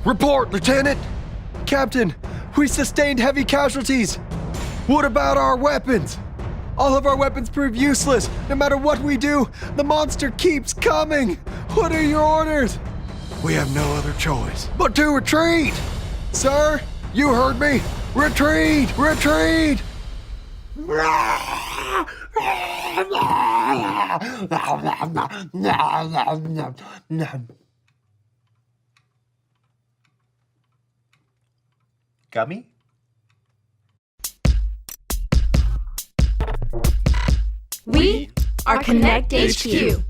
Report, Lieutenant! Captain, we sustained heavy casualties! What about our weapons? All of our weapons prove useless. No matter what we do, the monster keeps coming! What are your orders? We have no other choice but to retreat! Sir, you heard me! Retreat! Retreat! Gummy? We are Konnect HQ.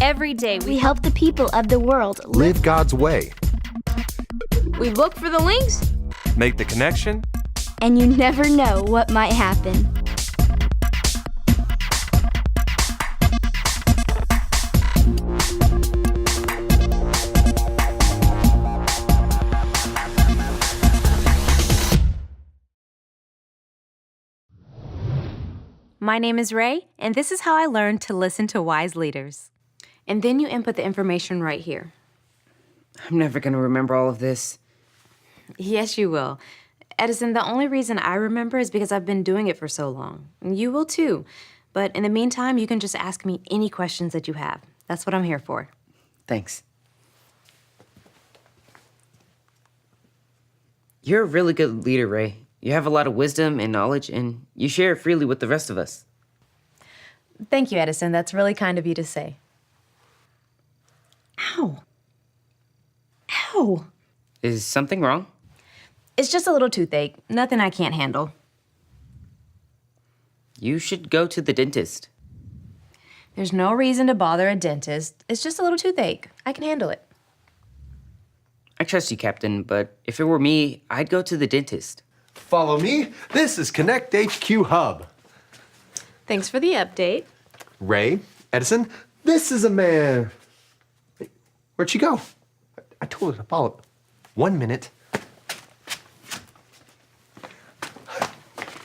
Every day We help the people of the world Live God's way. we look for the links. Make the connection. and you never know what might happen. My name is Ray, and this is how I learned to listen to wise leaders. And then you input the information right here. I'm never going to remember all of this. Yes, you will. Edison, the only reason I remember is because I've been doing it for so long. And you will too. But in the meantime, you can just ask me any questions that you have. That's what I'm here for. Thanks. You're a really good leader, Ray. You have a lot of wisdom and knowledge, and you share it freely with the rest of us. Thank you, Edison. That's really kind of you to say. Ow. Ow. Is something wrong? It's just a little toothache. Nothing I can't handle. You should go to the dentist. There's no reason to bother a dentist. It's just a little toothache. I can handle it. I trust you, Captain, but if it were me, I'd go to the dentist. Follow me. This is Konnect HQ Hub. Thanks for the update. Ray, Edison, this is a man. Where'd she go? I told her to follow. 1 minute.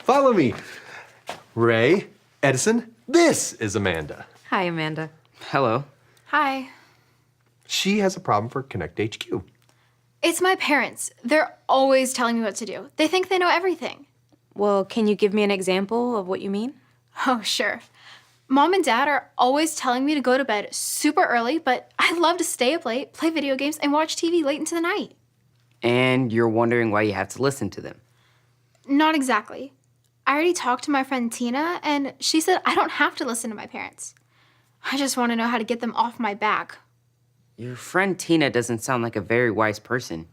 Follow me. Ray, Edison, this is Amanda. Hi, Amanda. Hello. Hi. She has a problem for Konnect HQ. It's my parents. They're always telling me what to do. They think they know everything. Well, can you give me an example of what you mean? Oh, sure. Mom and Dad are always telling me to go to bed super early, but I love to stay up late, play video games, and watch TV late into the night. And you're wondering why you have to listen to them. Not exactly. I already talked to my friend Tina, and she said I don't have to listen to my parents. I just want to know how to get them off my back. Your friend Tina doesn't sound like a very wise person.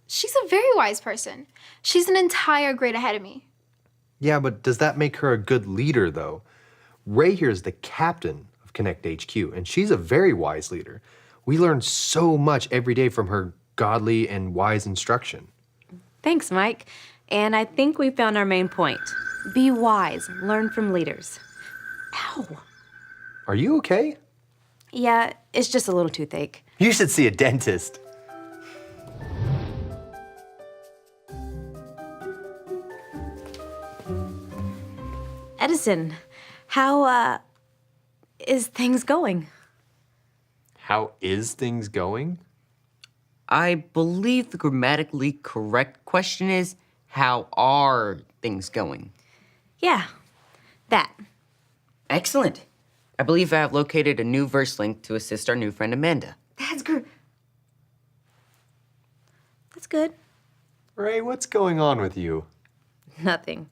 She's a very wise person. She's an entire grade ahead of me. Yeah, but does that make her a good leader, though? Ray here is the captain of Konnect HQ, and she's a very wise leader. We learn so much every day from her godly and wise instruction. Thanks, Mike. And I think we found our main point. Be wise. Learn from leaders. Ow. Are you okay? Yeah, it's just a little toothache. You should see a dentist. Edison, how, is things going? How is things going? I believe the grammatically correct question is, how are things going? Yeah, that. Excellent. I believe I have located a new verse link to assist our new friend Amanda. That's good. That's good. Ray, what's going on with you? Nothing.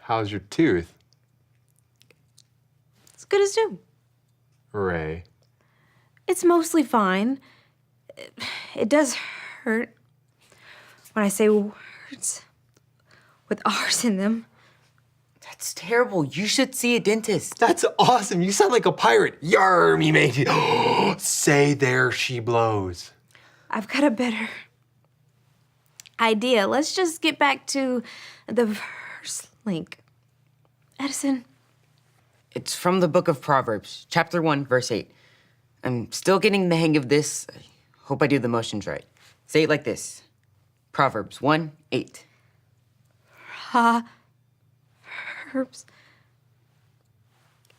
How's your tooth? It's good as new. Ray. It's mostly fine. It does hurt when I say words with R's in them. That's terrible. You should see a dentist. That's awesome. You sound like a pirate. Yar, me matey. Say there she blows. I've got a better idea. Let's just get back to the verse link. Edison. It's from the book of Proverbs, chapter 1, verse 8. I'm still getting the hang of this. I hope I do the motions right. Say it like this. Proverbs 1:8. Herbs.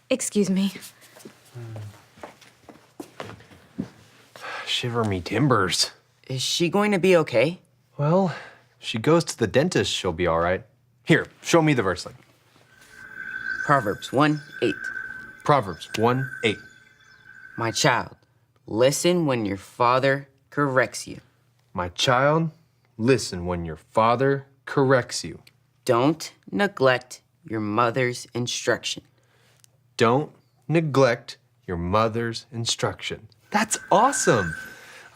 Excuse me. Shiver me timbers. Is she going to be okay? Well, if she goes to the dentist, she'll be all right. Here, show me the verse. Proverbs 1:8. Proverbs 1:8. My child, listen when your father corrects you. My child, listen when your father corrects you. Don't neglect your mother's instruction. Don't neglect your mother's instruction. That's awesome.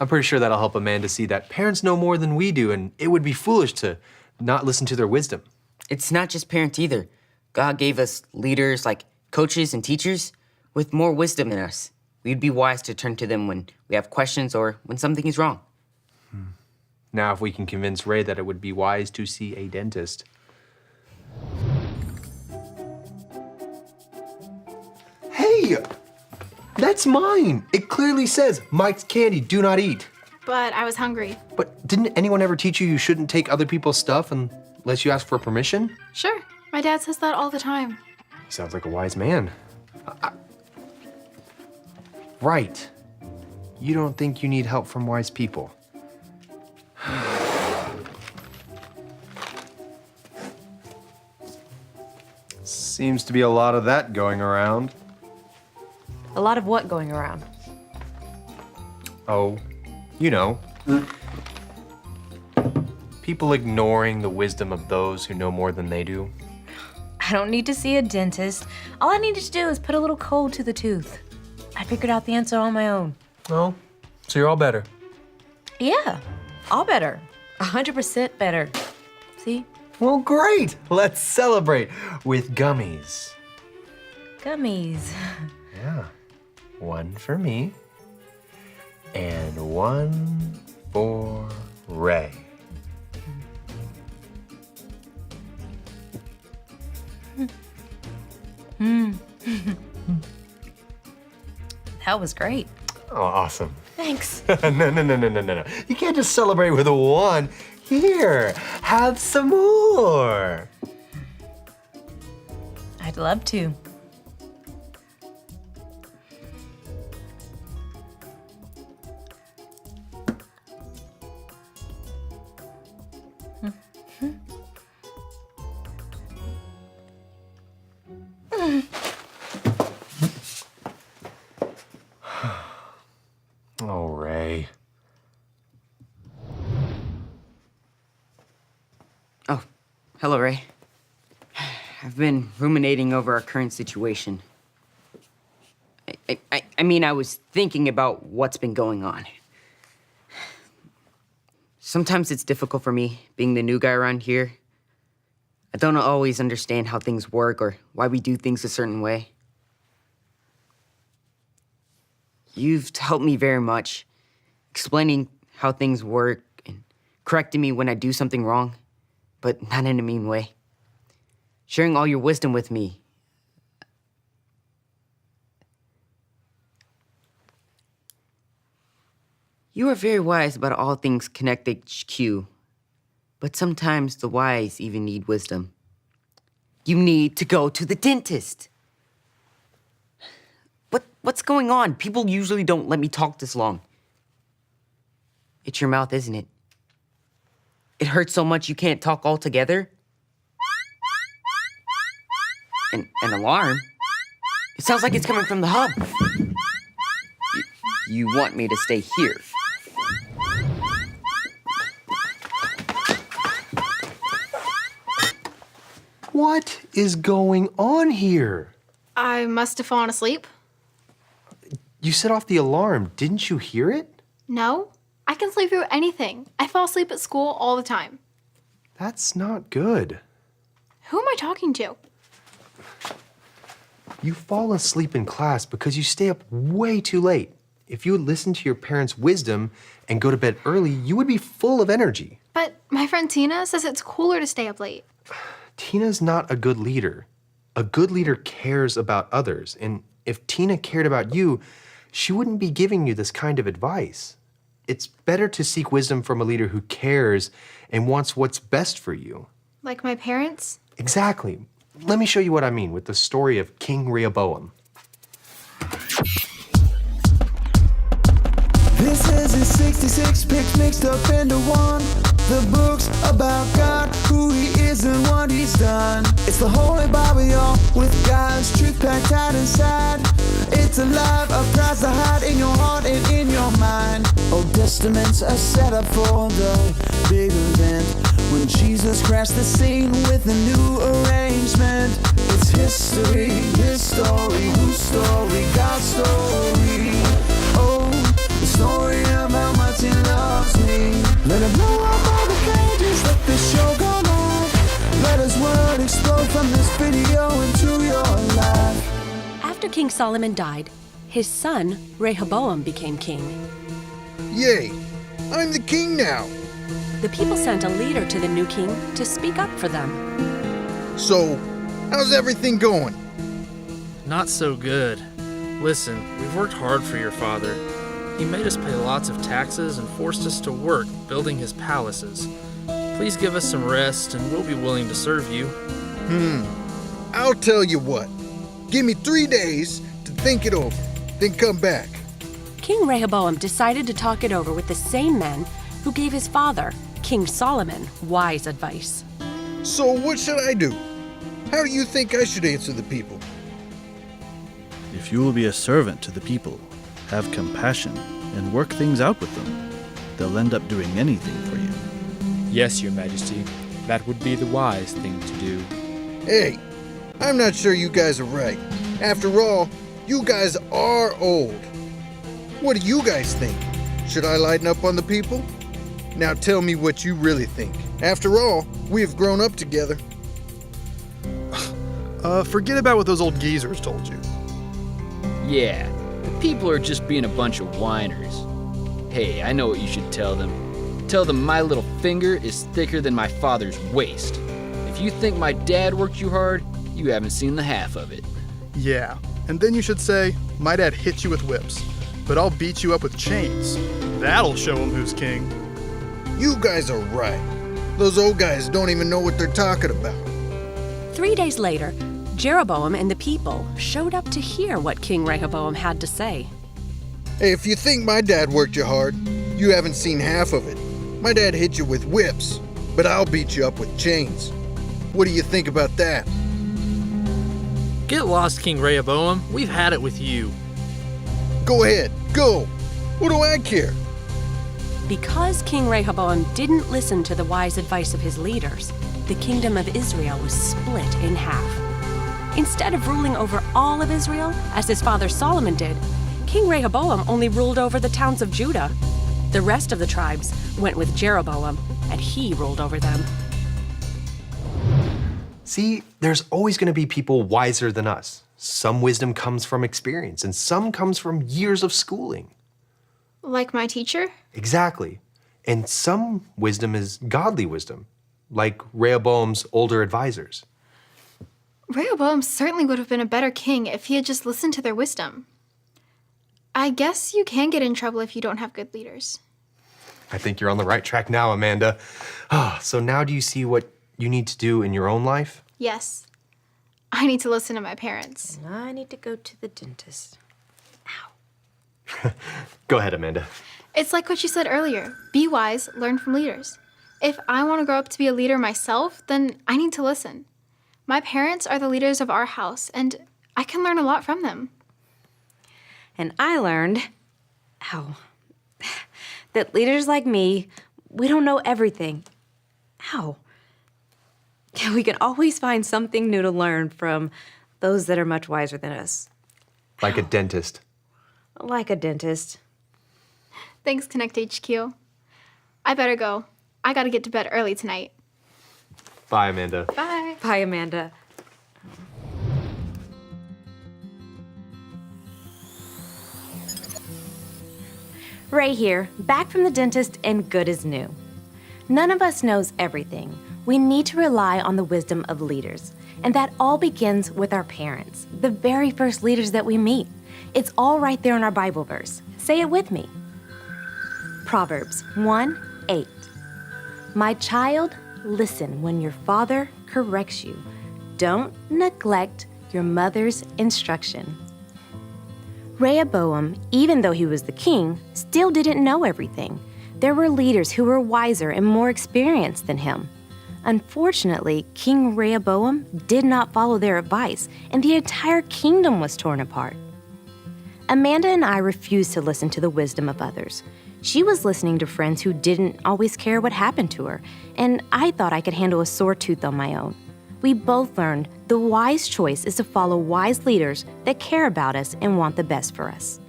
I'm pretty sure that'll help Amanda see that parents know more than we do, and it would be foolish to not listen to their wisdom. It's not just parents either. God gave us leaders like coaches and teachers with more wisdom than us. We'd be wise to turn to them when we have questions or when something is wrong. Now, if we can convince Ray that it would be wise to see a dentist. Hey, that's mine. It clearly says, Mike's candy, do not eat. But I was hungry. But didn't anyone ever teach you shouldn't take other people's stuff unless you ask for permission? Sure, my dad says that all the time. He sounds like a wise man. Right. You don't think you need help from wise people. Seems to be a lot of that going around. A lot of what going around? Oh, you know. People ignoring the wisdom of those who know more than they do. I don't need to see a dentist. All I needed to do is put a little cold to the tooth. I figured out the answer on my own. Oh, so you're all better. Yeah, all better. 100% better. See? Well, great. Let's celebrate with gummies. Gummies. Yeah. One for me and one for Ray. That was great. Oh, awesome. Thanks. No. You can't just celebrate with a one. Here, have some more. I'd love to. Oh, Ray. Oh, hello, Ray. I've been ruminating over our current situation. I mean, I was thinking about what's been going on. Sometimes it's difficult for me, being the new guy around here. I don't always understand how things work or why we do things a certain way. You've helped me very much, explaining how things work and correcting me when I do something wrong, but not in a mean way. Sharing all your wisdom with me. You are very wise about all things Konnect HQ, but sometimes the wise even need wisdom. You need to go to the dentist. What's going on? People usually don't let me talk this long. It's your mouth, isn't it? It hurts so much you can't talk altogether. An alarm? It sounds like it's coming from the hub. You want me to stay here? What is going on here? I must have fallen asleep. You set off the alarm. Didn't you hear it? No, I can sleep through anything. I fall asleep at school all the time. That's not good. Who am I talking to? You fall asleep in class because you stay up way too late. If you would listen to your parents' wisdom and go to bed early, you would be full of energy. But my friend Tina says it's cooler to stay up late. Tina's not a good leader. A good leader cares about others. And if Tina cared about you, she wouldn't be giving you this kind of advice. It's better to seek wisdom from a leader who cares and wants what's best for you. Like my parents? Exactly. Let me show you what I mean with the story of King Rehoboam. This is his 66 picks mixed up into one. The book's about God, who he is and what he's done. It's the Holy Bible, y'all, with God's truth packed tight inside. It's alive, a prize to hide in your heart and in your mind. Old Testament's a setup for the big event, when Jesus crashed the scene with a new arrangement. It's history, his story, whose story, God's story. Oh, the story of how much he loves me. Let it blow up all the pages, let this show go live. Let his word explode from this video into your life. After King Solomon died, his son, Rehoboam, became king. Yay! I'm the king now! The people sent a leader to the new king to speak up for them. So, how's everything going? Not so good. Listen, we've worked hard for your father. He made us pay lots of taxes and forced us to work building his palaces. Please give us some rest and we'll be willing to serve you. I'll tell you what. Give me 3 days to think it over, then come back. King Rehoboam decided to talk it over with the same men who gave his father, King Solomon, wise advice. So what should I do? How do you think I should answer the people? If you will be a servant to the people, have compassion, and work things out with them, they'll end up doing anything for you. Yes, Your Majesty. That would be the wise thing to do. Hey, I'm not sure you guys are right. After all, you guys are old. What do you guys think? Should I lighten up on the people? Now tell me what you really think. After all, we have grown up together. Forget about what those old geezers told you. Yeah, the people are just being a bunch of whiners. Hey, I know what you should tell them. Tell them my little finger is thicker than my father's waist. If you think my dad worked you hard, you haven't seen the half of it. Yeah, and then you should say, my dad hit you with whips, but I'll beat you up with chains. That'll show him who's king. You guys are right. Those old guys don't even know what they're talking about. 3 days later, Jeroboam and the people showed up to hear what King Rehoboam had to say. Hey, if you think my dad worked you hard, you haven't seen half of it. My dad hit you with whips, but I'll beat you up with chains. What do you think about that? Get lost, King Rehoboam. We've had it with you. Go ahead, go. What do I care? Because King Rehoboam didn't listen to the wise advice of his leaders, the kingdom of Israel was split in half. Instead of ruling over all of Israel, as his father Solomon did, King Rehoboam only ruled over the towns of Judah. The rest of the tribes went with Jeroboam, and he ruled over them. See, there's always going to be people wiser than us. Some wisdom comes from experience, and some comes from years of schooling. Like my teacher? Exactly. And some wisdom is godly wisdom, like Rehoboam's older advisors. Rehoboam certainly would have been a better king if he had just listened to their wisdom. I guess you can get in trouble if you don't have good leaders. I think you're on the right track now, Amanda. So now do you see what you need to do in your own life? Yes. I need to listen to my parents. And I need to go to the dentist. Go ahead, Amanda. It's like what you said earlier. Be wise, learn from leaders. If I want to grow up to be a leader myself, then I need to listen. My parents are the leaders of our house, and I can learn a lot from them. And I learned, that leaders like me, we don't know everything. We can always find something new to learn from those that are much wiser than us. Like a dentist. Like a dentist. Thanks, Konnect HQ. I better go. I gotta get to bed early tonight. Bye, Amanda. Bye. Bye, Amanda. Ray here, back from the dentist and good as new. None of us knows everything. We need to rely on the wisdom of leaders. And that all begins with our parents, the very first leaders that we meet. It's all right there in our Bible verse. Say it with me. Proverbs 1:8. My child, listen when your father corrects you. Don't neglect your mother's instruction. Rehoboam, even though he was the king, still didn't know everything. There were leaders who were wiser and more experienced than him. Unfortunately, King Rehoboam did not follow their advice, and the entire kingdom was torn apart. Amanda and I refused to listen to the wisdom of others. She was listening to friends who didn't always care what happened to her, and I thought I could handle a sore tooth on my own. We both learned the wise choice is to follow wise leaders that care about us and want the best for us.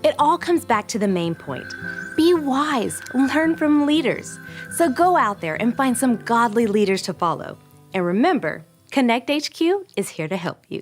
It all comes back to the main point. Be wise, learn from leaders. So go out there and find some godly leaders to follow. And remember, Konnect HQ is here to help you.